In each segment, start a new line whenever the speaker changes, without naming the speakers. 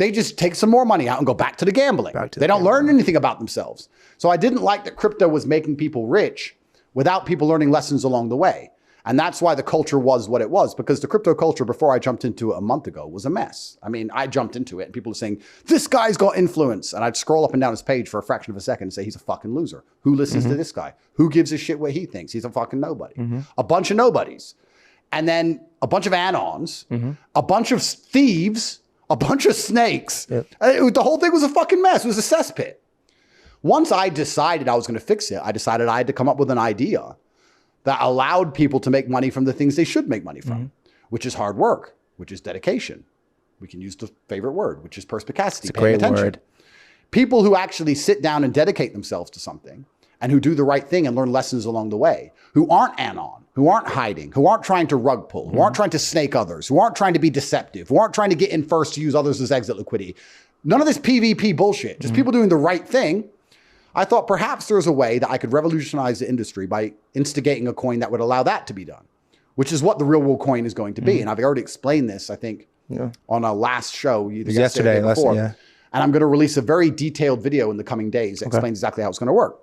They just take some more money out and go back to the gambling. They don't learn anything about themselves. So I didn't like that crypto was making people rich without people learning lessons along the way. And that's why the culture was what it was, because the crypto culture before I jumped into it a month ago was a mess. I mean, I jumped into it and people were saying, this guy's got influence. And I'd scroll up and down his page for a fraction of a second and say, he's a fucking loser. Who listens to this guy? Who gives a shit what he thinks? He's a fucking nobody. A bunch of nobodies. And then a bunch of anons, a bunch of thieves, a bunch of snakes. The whole thing was a fucking mess. It was a cesspit. Once I decided I was going to fix it, I decided I had to come up with an idea that allowed people to make money from the things they should make money from, which is hard work, which is dedication. We can use the favorite word, which is perspicacity.
It's a great word.
People who actually sit down and dedicate themselves to something and who do the right thing and learn lessons along the way, who aren't anon, who aren't hiding, who aren't trying to rug pull, who aren't trying to snake others, who aren't trying to be deceptive, who aren't trying to get in first to use others as exit liquidity. None of this PvP bullshit, just people doing the right thing. I thought perhaps there's a way that I could revolutionize the industry by instigating a coin that would allow that to be done, which is what the real world coin is going to be. And I've already explained this, I think, on a last show, either yesterday or before. And I'm going to release a very detailed video in the coming days that explains exactly how it's going to work.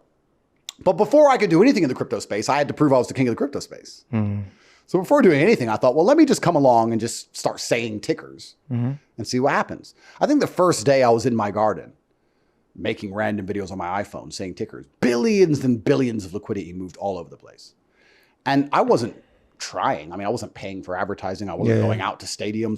But before I could do anything in the crypto space, I had to prove I was the king of the crypto space. So before doing anything, I thought, well, let me just come along and just start saying tickers and see what happens. I think the first day I was in my garden, making random videos on my iPhone saying tickers, billions and billions of liquidity moved all over the place. And I wasn't trying. I mean, I wasn't paying for advertising. I wasn't going out to stadiums.